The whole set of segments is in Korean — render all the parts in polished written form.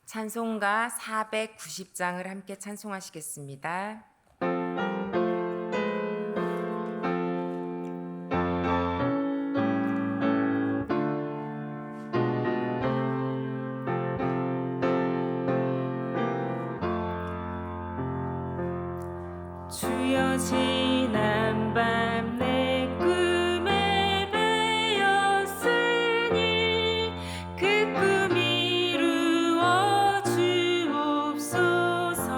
찬송가 490장을 함께 찬송하시겠습니다. 주여 지난 밤 내 꿈에 배었으니 그 꿈 이루어 주옵소서.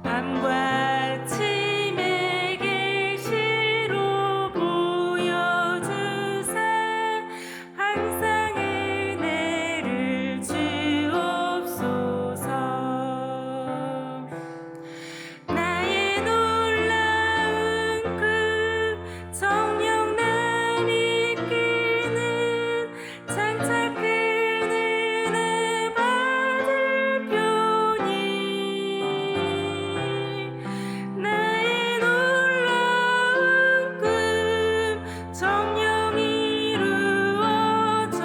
밤과 아침에 계시로 보여주사 항상 은혜를 주옵소서. 나의 놀라운 꿈 정녕 남이 끼는 장차 큰 은혜 받을 표니 나의 놀라운 꿈 정녕 이루어져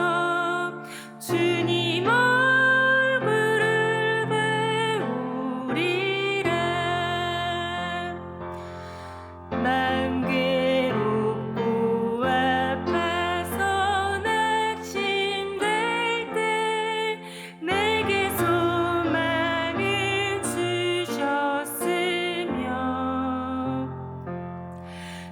주님 얼굴을 배우리라. 마음 괴롭고 아파서 낙심될 때 내게 소망을 주셨으며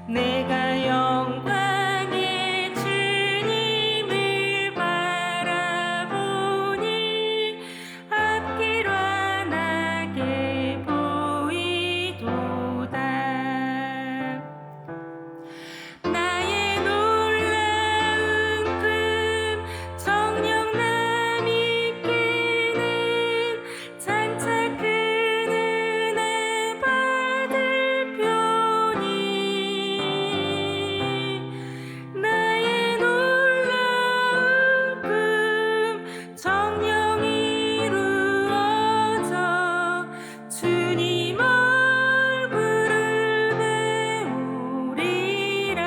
내가 영광의 주님을 바라보니 앞길 환하게 보이도다. 나의 놀라운 꿈 정녕 남이 끼는 장차 큰 은혜 받을 표니 나의 놀라운 꿈 정녕 이루어져 주님 얼굴을 배우리라.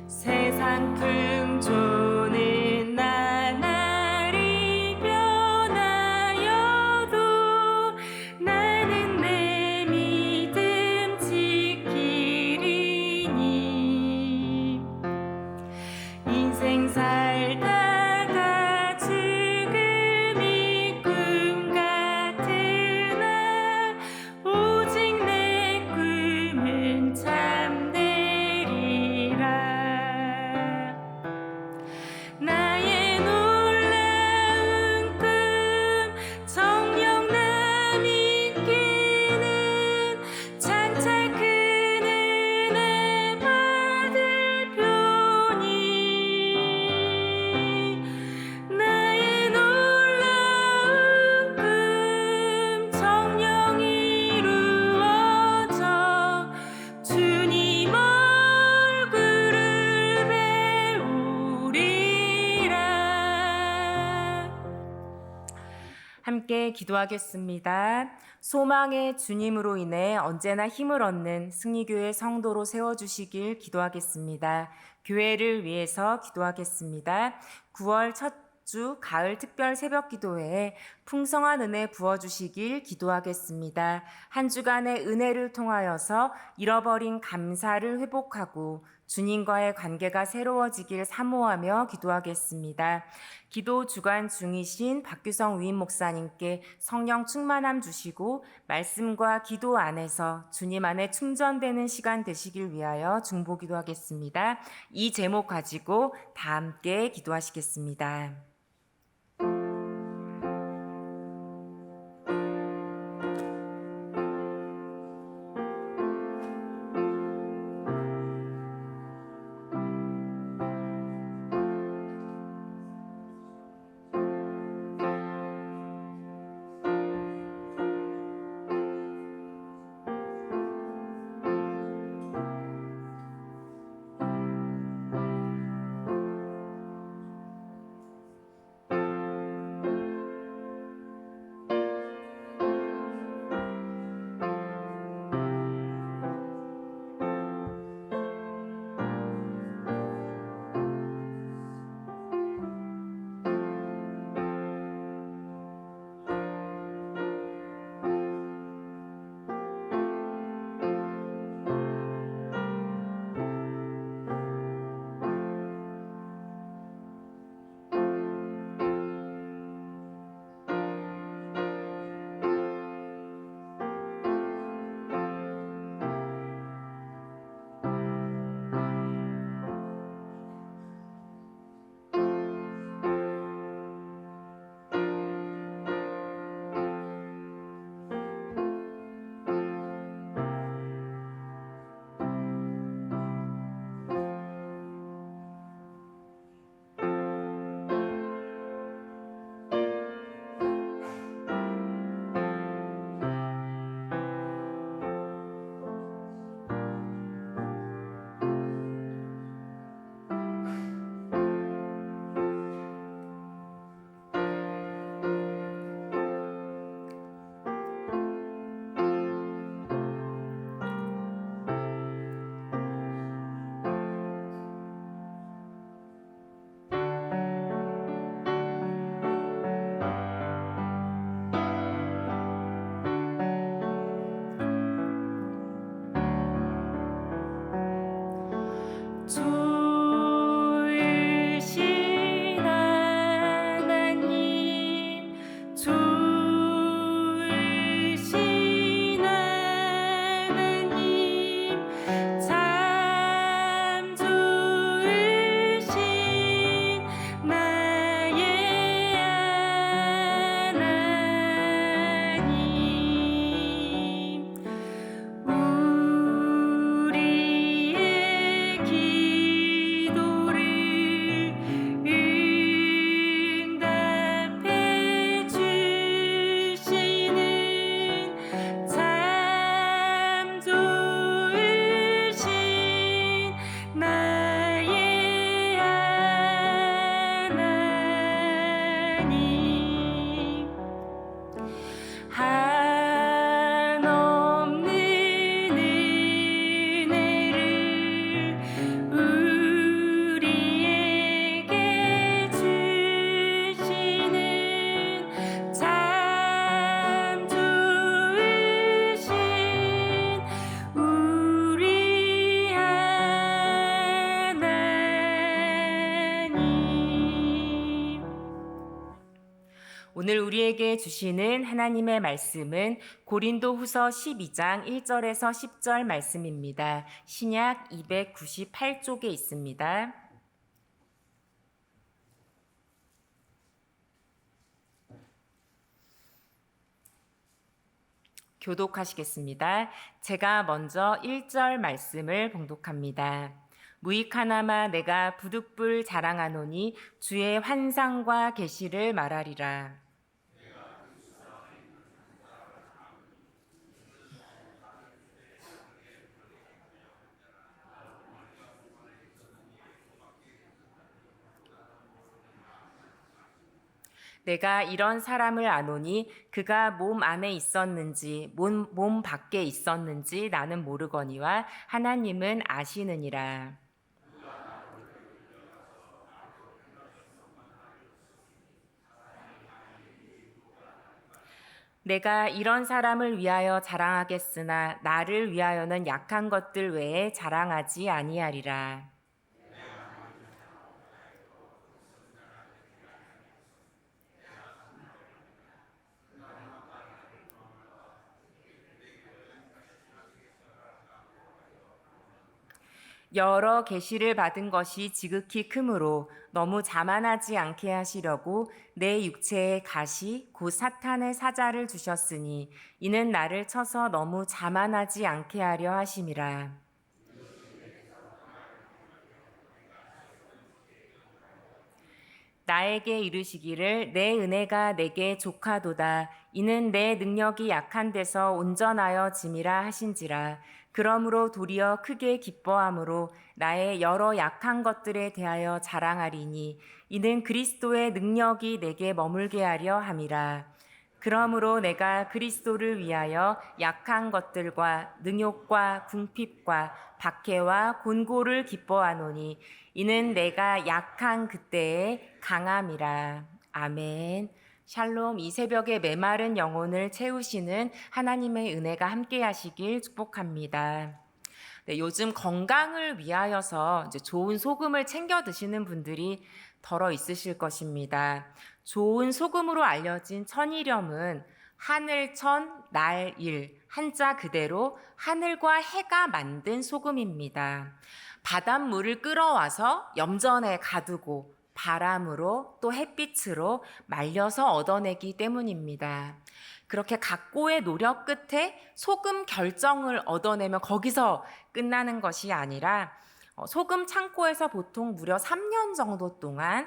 세상 풍조는 나날이 변하여도 나는 내 믿음 지키리니 인생 살다가 죽음이 꿈 같으나 오직 내 꿈은 참되리라. 나의 놀라운 꿈 정녕 남이 끼는 장차 큰 은혜 받을 표니 나의 놀라운 꿈 정녕 이루어져 주님 얼굴을 배우리라. 함께 기도하겠습니다. 소망의 주님으로 인해 언제나 힘을 얻는 승리교회 성도로 세워주시길 기도하겠습니다. 교회를 위해서 기도하겠습니다. 9월 첫 주 가을 특별 새벽 기도회에 풍성한 은혜 부어주시길 기도하겠습니다. 한 주간의 은혜를 통하여서 잃어버린 감사를 회복하고 주님과의 관계가 새로워지길 사모하며 기도하겠습니다. 기도 주간 중이신 박규성 위임 목사님께 성령 충만함 주시고 말씀과 기도 안에서 주님 안에 충전되는 시간 되시길 위하여 중보기도 하겠습니다. 이 제목 가지고 다 함께 기도하시겠습니다. 오늘 우리에게 주시는 하나님의 말씀은 고린도후서 12장 1절에서 10절 말씀입니다. 신약 298쪽에 있습니다. 교독하시겠습니다. 제가 먼저 1절 말씀을 봉독합니다. 무익하나마 내가 부득불 자랑하노니 주의 환상과 계시를 말하리라. 내가 이런 사람을 아노니 그가 몸 안에 있었는지 몸 밖에 있었는지 나는 모르거니와 하나님은 아시느니라. 내가 이런 사람을 위하여 자랑하겠으나 나를 위하여는 약한 것들 외에 자랑하지 아니하리라. 여러 계시를 받은 것이 지극히 크므로 너무 자만하지 않게 하시려고 내 육체에 가시 곧 사탄의 사자를 주셨으니 이는 나를 쳐서 너무 자만하지 않게 하려 하심이라. 나에게 이르시기를 내 은혜가 내게 족하도다. 이는 내 능력이 약한 데서 온전하여 짐이라 하신지라. 그러므로 도리어 크게 기뻐함으로 나의 여러 약한 것들에 대하여 자랑하리니 이는 그리스도의 능력이 내게 머물게 하려 함이라. 그러므로 내가 그리스도를 위하여 약한 것들과 능욕과 궁핍과 박해와 곤고를 기뻐하노니 이는 내가 약한 그때의 강함이라. 아멘. 샬롬. 이 새벽에 메마른 영혼을 채우시는 하나님의 은혜가 함께 하시길 축복합니다. 네, 요즘 건강을 위하여서 이제 좋은 소금을 챙겨 드시는 분들이 덜어 있으실 것입니다. 좋은 소금으로 알려진 천일염은 하늘천 날일 한자 그대로 하늘과 해가 만든 소금입니다. 바닷물을 끌어와서 염전에 가두고 바람으로 또 햇빛으로 말려서 얻어내기 때문입니다. 그렇게 각고의 노력 끝에 소금 결정을 얻어내면 거기서 끝나는 것이 아니라 소금 창고에서 보통 무려 3년 정도 동안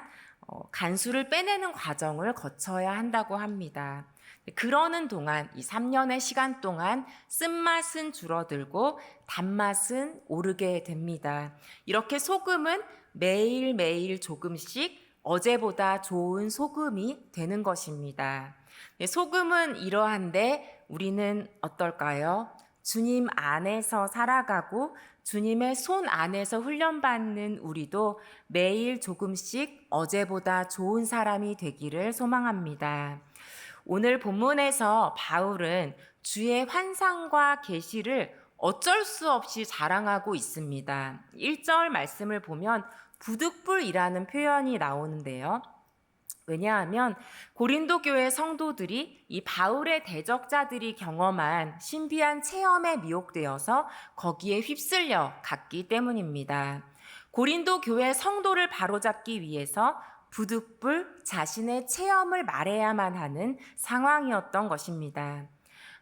간수를 빼내는 과정을 거쳐야 한다고 합니다. 그러는 동안 이 3년의 시간 동안 쓴맛은 줄어들고 단맛은 오르게 됩니다. 이렇게 소금은 매일매일 조금씩 어제보다 좋은 소금이 되는 것입니다. 소금은 이러한데 우리는 어떨까요? 주님 안에서 살아가고 주님의 손 안에서 훈련받는 우리도 매일 조금씩 어제보다 좋은 사람이 되기를 소망합니다. 오늘 본문에서 바울은 주의 환상과 계시를 어쩔 수 없이 자랑하고 있습니다. 1절 말씀을 보면 부득불이라는 표현이 나오는데요. 왜냐하면 고린도 교회 성도들이 이 바울의 대적자들이 경험한 신비한 체험에 미혹되어서 거기에 휩쓸려 갔기 때문입니다. 고린도 교회 성도를 바로잡기 위해서 부득불 자신의 체험을 말해야만 하는 상황이었던 것입니다.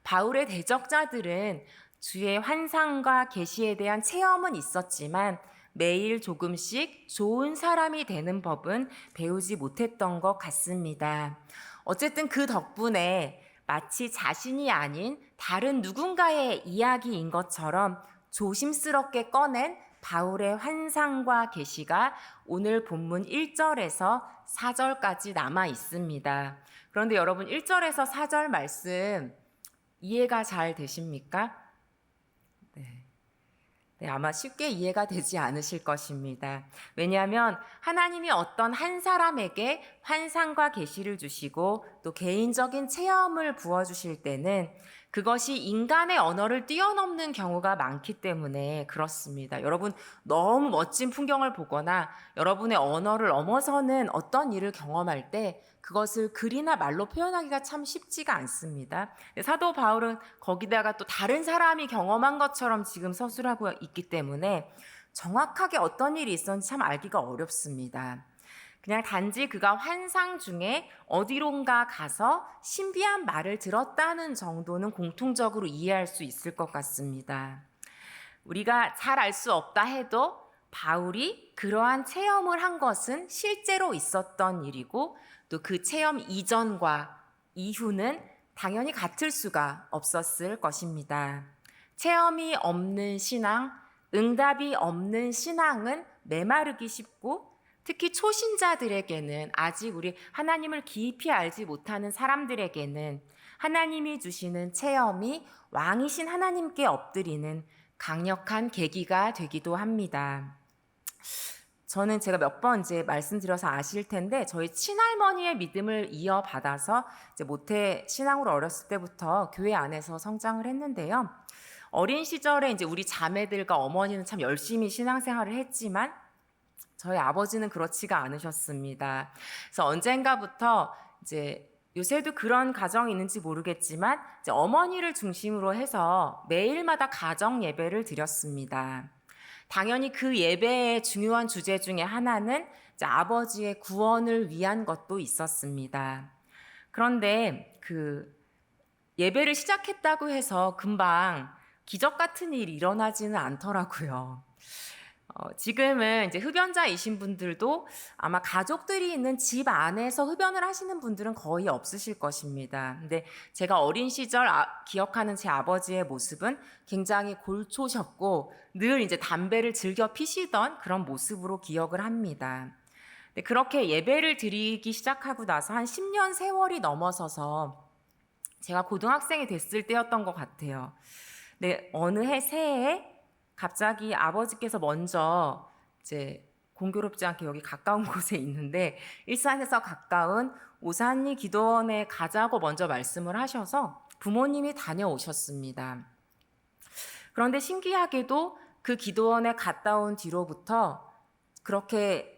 바울의 대적자들은 주의 환상과 계시에 대한 체험은 있었지만 매일 조금씩 좋은 사람이 되는 법은 배우지 못했던 것 같습니다. 어쨌든 그 덕분에 마치 자신이 아닌 다른 누군가의 이야기인 것처럼 조심스럽게 꺼낸 바울의 환상과 계시가 오늘 본문 1절에서 4절까지 남아 있습니다. 그런데 여러분 1절에서 4절 말씀 이해가 잘 되십니까? 네, 아마 쉽게 이해가 되지 않으실 것입니다. 왜냐하면 하나님이 어떤 한 사람에게 환상과 계시를 주시고 또 개인적인 체험을 부어주실 때는 그것이 인간의 언어를 뛰어넘는 경우가 많기 때문에 그렇습니다. 여러분, 너무 멋진 풍경을 보거나 여러분의 언어를 넘어서는 어떤 일을 경험할 때 그것을 글이나 말로 표현하기가 참 쉽지가 않습니다. 사도 바울은 거기다가 또 다른 사람이 경험한 것처럼 지금 서술하고 있기 때문에 정확하게 어떤 일이 있었는지 참 알기가 어렵습니다. 그냥 단지 그가 환상 중에 어디론가 가서 신비한 말을 들었다는 정도는 공통적으로 이해할 수 있을 것 같습니다. 우리가 잘 알 수 없다 해도 바울이 그러한 체험을 한 것은 실제로 있었던 일이고 또 그 체험 이전과 이후는 당연히 같을 수가 없었을 것입니다. 체험이 없는 신앙, 응답이 없는 신앙은 메마르기 쉽고 특히 초신자들에게는 아직 우리 하나님을 깊이 알지 못하는 사람들에게는 하나님이 주시는 체험이 왕이신 하나님께 엎드리는 강력한 계기가 되기도 합니다. 저는 제가 몇 번 이제 말씀드려서 아실 텐데 저희 친할머니의 믿음을 이어받아서 이제 모태 신앙으로 어렸을 때부터 교회 안에서 성장을 했는데요. 어린 시절에 이제 우리 자매들과 어머니는 참 열심히 신앙생활을 했지만 저희 아버지는 그렇지가 않으셨습니다. 그래서 언젠가부터 이제 요새도 그런 가정이 있는지 모르겠지만 이제 어머니를 중심으로 해서 매일마다 가정 예배를 드렸습니다. 당연히 그 예배의 중요한 주제 중에 하나는 이제 아버지의 구원을 위한 것도 있었습니다. 그런데 그 예배를 시작했다고 해서 금방 기적 같은 일이 일어나지는 않더라고요. 지금은 이제 흡연자이신 분들도 아마 가족들이 있는 집 안에서 흡연을 하시는 분들은 거의 없으실 것입니다. 근데 제가 어린 시절 기억하는 제 아버지의 모습은 굉장히 골초셨고 늘 이제 담배를 즐겨 피시던 그런 모습으로 기억을 합니다. 근데 그렇게 예배를 드리기 시작하고 나서 한 10년 세월이 넘어서서 제가 고등학생이 됐을 때였던 것 같아요. 근데 어느 해 새해에 갑자기 아버지께서 먼저 이제 공교롭지 않게 여기 가까운 곳에 있는데 일산에서 가까운 오산리 기도원에 가자고 먼저 말씀을 하셔서 부모님이 다녀오셨습니다. 그런데 신기하게도 그 기도원에 갔다 온 뒤로부터 그렇게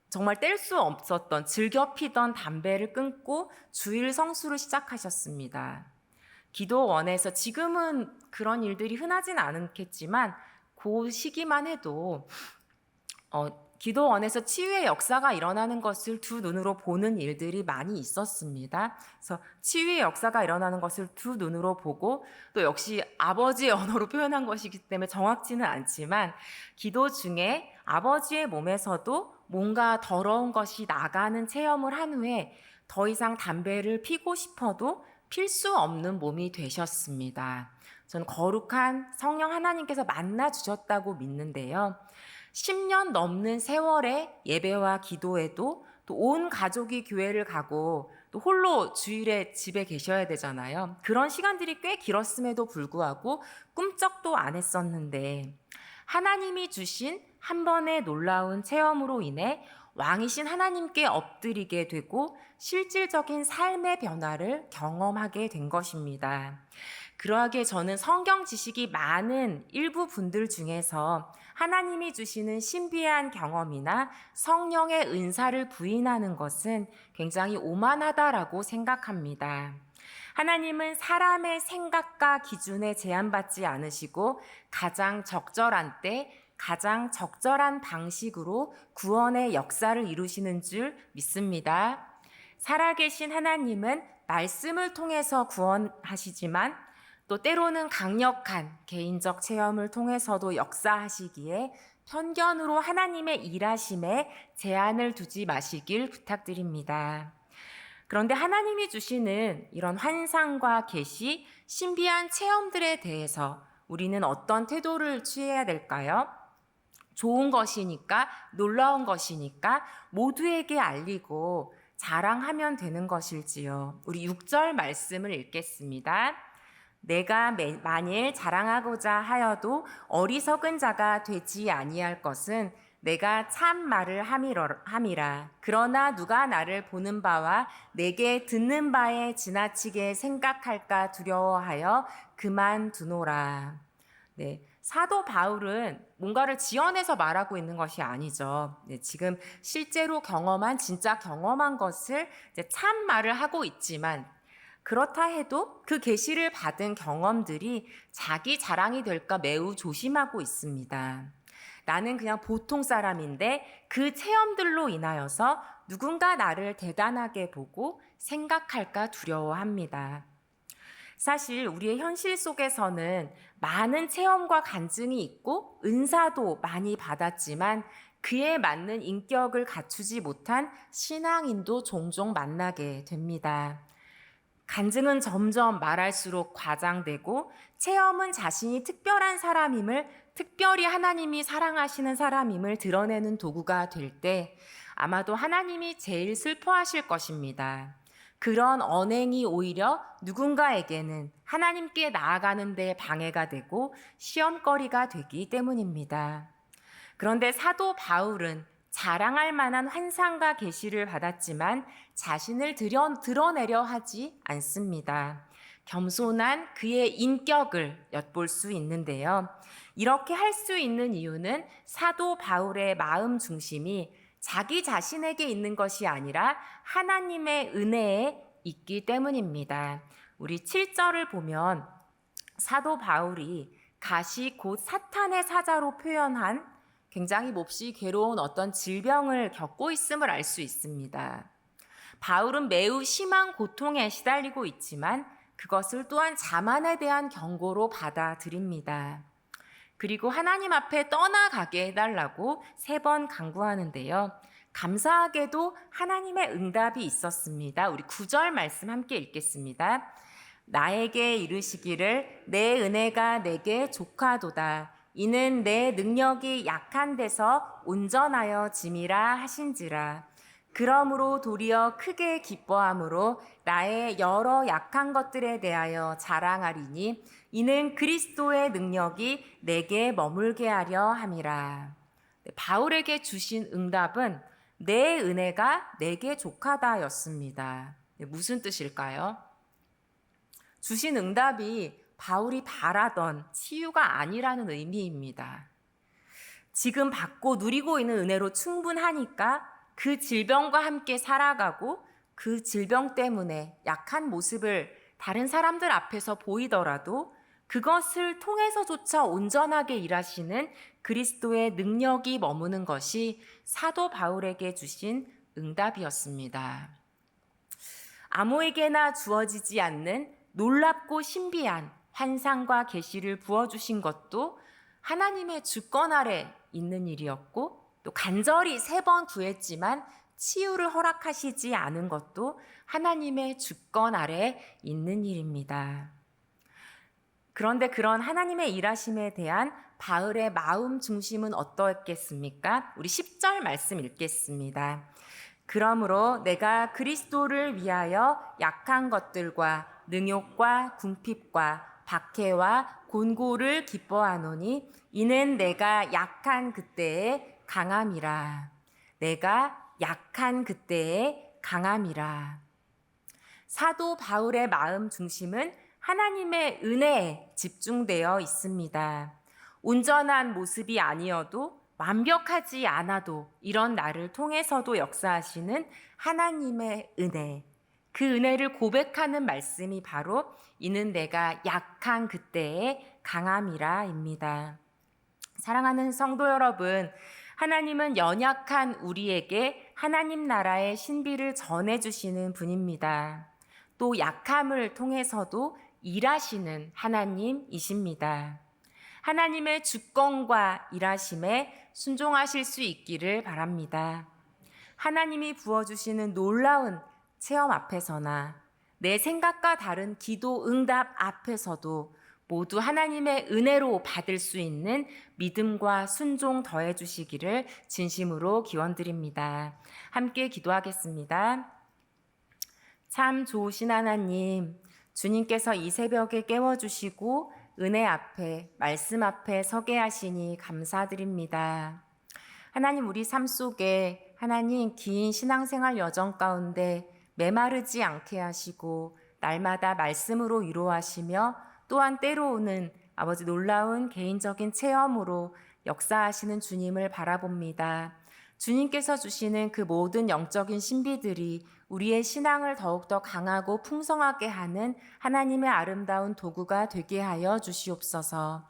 정말 뗄 수 없었던 즐겨 피던 담배를 끊고 주일 성수를 시작하셨습니다. 기도원에서 지금은 그런 일들이 흔하진 않겠지만 그 시기만 해도 기도원에서 치유의 역사가 일어나는 것을 두 눈으로 보는 일들이 많이 있었습니다. 그래서 치유의 역사가 일어나는 것을 두 눈으로 보고 또 역시 아버지의 언어로 표현한 것이기 때문에 정확지는 않지만 기도 중에 아버지의 몸에서도 뭔가 더러운 것이 나가는 체험을 한 후에 더 이상 담배를 피고 싶어도 필 수 없는 몸이 되셨습니다. 저는 거룩한 성령 하나님께서 만나 주셨다고 믿는데요. 10년 넘는 세월의 예배와 기도에도 또 온 가족이 교회를 가고 또 홀로 주일에 집에 계셔야 되잖아요. 그런 시간들이 꽤 길었음에도 불구하고 꿈쩍도 안 했었는데 하나님이 주신 한 번의 놀라운 체험으로 인해 왕이신 하나님께 엎드리게 되고 실질적인 삶의 변화를 경험하게 된 것입니다. 그러하기에 저는 성경 지식이 많은 일부 분들 중에서 하나님이 주시는 신비한 경험이나 성령의 은사를 부인하는 것은 굉장히 오만하다라고 생각합니다. 하나님은 사람의 생각과 기준에 제한받지 않으시고 가장 적절한 때 가장 적절한 방식으로 구원의 역사를 이루시는 줄 믿습니다. 살아계신 하나님은 말씀을 통해서 구원하시지만 또 때로는 강력한 개인적 체험을 통해서도 역사하시기에 편견으로 하나님의 일하심에 제한을 두지 마시길 부탁드립니다. 그런데 하나님이 주시는 이런 환상과 계시, 신비한 체험들에 대해서 우리는 어떤 태도를 취해야 될까요? 좋은 것이니까, 놀라운 것이니까 모두에게 알리고 자랑하면 되는 것일지요. 우리 6절 말씀을 읽겠습니다. 내가 만일 자랑하고자 하여도 어리석은 자가 되지 아니할 것은 내가 참 말을 함이라. 그러나 누가 나를 보는 바와 내게 듣는 바에 지나치게 생각할까 두려워하여 그만두노라. 네, 사도 바울은 뭔가를 지어내서 말하고 있는 것이 아니죠. 네, 지금 실제로 경험한, 진짜 경험한 것을 이제 참 말을 하고 있지만, 그렇다 해도 그 계시를 받은 경험들이 자기 자랑이 될까 매우 조심하고 있습니다. 나는 그냥 보통 사람인데 그 체험들로 인하여서 누군가 나를 대단하게 보고 생각할까 두려워합니다. 사실 우리의 현실 속에서는 많은 체험과 간증이 있고 은사도 많이 받았지만 그에 맞는 인격을 갖추지 못한 신앙인도 종종 만나게 됩니다. 간증은 점점 말할수록 과장되고 체험은 자신이 특별한 사람임을, 특별히 하나님이 사랑하시는 사람임을 드러내는 도구가 될 때 아마도 하나님이 제일 슬퍼하실 것입니다. 그런 언행이 오히려 누군가에게는 하나님께 나아가는 데 방해가 되고 시험거리가 되기 때문입니다. 그런데 사도 바울은 자랑할 만한 환상과 계시를 받았지만 자신을 드러내려 하지 않습니다. 겸손한 그의 인격을 엿볼 수 있는데요. 이렇게 할 수 있는 이유는 사도 바울의 마음 중심이 자기 자신에게 있는 것이 아니라 하나님의 은혜에 있기 때문입니다. 우리 7절을 보면 사도 바울이 가시 곧 사탄의 사자로 표현한 굉장히 몹시 괴로운 어떤 질병을 겪고 있음을 알 수 있습니다. 바울은 매우 심한 고통에 시달리고 있지만 그것을 또한 자만에 대한 경고로 받아들입니다. 그리고 하나님 앞에 떠나가게 해달라고 3번 간구하는데요. 감사하게도 하나님의 응답이 있었습니다. 우리 9절 말씀 함께 읽겠습니다. 나에게 이르시기를 내 은혜가 내게 족하도다. 이는 내 능력이 약한 데서 온전하여 짐이라 하신지라. 그러므로 도리어 크게 기뻐함으로 나의 여러 약한 것들에 대하여 자랑하리니 이는 그리스도의 능력이 내게 머물게 하려 함이라. 바울에게 주신 응답은 내 은혜가 내게 족하다였습니다. 무슨 뜻일까요? 주신 응답이 바울이 바라던 치유가 아니라는 의미입니다. 지금 받고 누리고 있는 은혜로 충분하니까 그 질병과 함께 살아가고 그 질병 때문에 약한 모습을 다른 사람들 앞에서 보이더라도 그것을 통해서조차 온전하게 일하시는 그리스도의 능력이 머무는 것이 사도 바울에게 주신 응답이었습니다. 아무에게나 주어지지 않는 놀랍고 신비한 환상과 계시를 부어주신 것도 하나님의 주권 아래 있는 일이었고 또 간절히 3번 구했지만 치유를 허락하시지 않은 것도 하나님의 주권 아래 있는 일입니다. 그런데 그런 하나님의 일하심에 대한 바울의 마음 중심은 어떠했겠습니까? 우리 10절 말씀 읽겠습니다. 그러므로 내가 그리스도를 위하여 약한 것들과 능욕과 궁핍과 박해와 곤고를 기뻐하노니 이는 내가 약한 그때에 강함이라. 내가 약한 그때에 강함이라. 사도 바울의 마음 중심은 하나님의 은혜에 집중되어 있습니다. 온전한 모습이 아니어도 완벽하지 않아도 이런 나를 통해서도 역사하시는 하나님의 은혜, 그 은혜를 고백하는 말씀이 바로 이는 내가 약한 그때의 강함이라입니다. 사랑하는 성도 여러분, 하나님은 연약한 우리에게 하나님 나라의 신비를 전해주시는 분입니다. 또 약함을 통해서도 일하시는 하나님이십니다. 하나님의 주권과 일하심에 순종하실 수 있기를 바랍니다. 하나님이 부어주시는 놀라운 체험 앞에서나 내 생각과 다른 기도 응답 앞에서도 모두 하나님의 은혜로 받을 수 있는 믿음과 순종 더해 주시기를 진심으로 기원드립니다. 함께 기도하겠습니다. 참 좋으신 하나님, 주님께서 이 새벽에 깨워주시고 은혜 앞에, 말씀 앞에 서게 하시니 감사드립니다. 하나님, 우리 삶 속에 하나님 긴 신앙생활 여정 가운데 메마르지 않게 하시고 날마다 말씀으로 위로하시며 또한 때로는 아버지 놀라운 개인적인 체험으로 역사하시는 주님을 바라봅니다. 주님께서 주시는 그 모든 영적인 신비들이 우리의 신앙을 더욱더 강하고 풍성하게 하는 하나님의 아름다운 도구가 되게 하여 주시옵소서.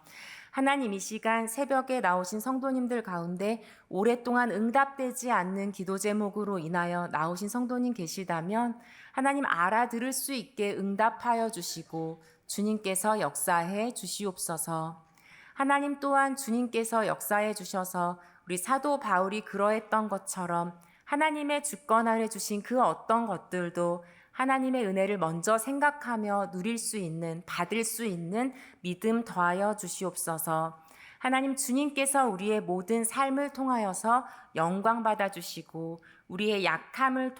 하나님, 이 시간 새벽에 나오신 성도님들 가운데 오랫동안 응답되지 않는 기도 제목으로 인하여 나오신 성도님 계시다면 하나님 알아들을 수 있게 응답하여 주시고 주님께서 역사해 주시옵소서. 하나님 또한 주님께서 역사해 주셔서 우리 사도 바울이 그러했던 것처럼 하나님의 주권 아래 주신 그 어떤 것들도 하나님의 은혜를 먼저 생각하며 누릴 수 있는, 받을 수 있는 믿음 더하여 주시옵소서. 하나님, 주님께서 우리의 모든 삶을 통하여서 영광 받아 주시고 우리의 약함을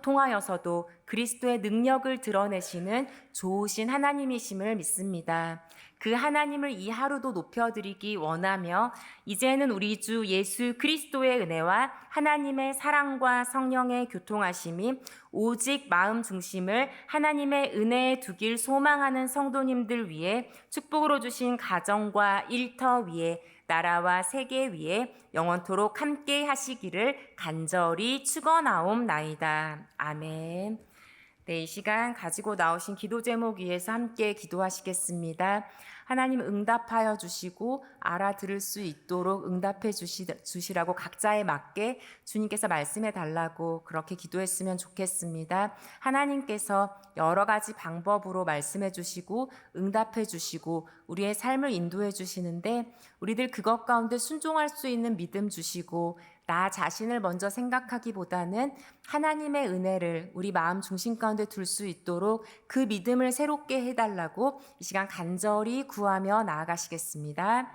통하여서도 그리스도의 능력을 드러내시는 좋으신 하나님이심을 믿습니다. 그 하나님을 이 하루도 높여드리기 원하며 이제는 우리 주 예수 그리스도의 은혜와 하나님의 사랑과 성령의 교통하심이 오직 마음 중심을 하나님의 은혜에 두길 소망하는 성도님들 위해 축복으로 주신 가정과 일터 위에 나라와 세계 위에 영원토록 함께 하시기를 간절히 축원하옵나이다. 아멘. 네, 이 시간 가지고 나오신 기도 제목 위에서 함께 기도하시겠습니다. 하나님, 응답하여 주시고 알아들을 수 있도록 응답해 주시라고 각자에 맞게 주님께서 말씀해 달라고 그렇게 기도했으면 좋겠습니다. 하나님께서 여러 가지 방법으로 말씀해 주시고 응답해 주시고 우리의 삶을 인도해 주시는데 우리들 그것 가운데 순종할 수 있는 믿음 주시고 나 자신을 먼저 생각하기보다는 하나님의 은혜를 우리 마음 중심 가운데 둘 수 있도록 그 믿음을 새롭게 해달라고 이 시간 간절히 구하며 나아가시겠습니다.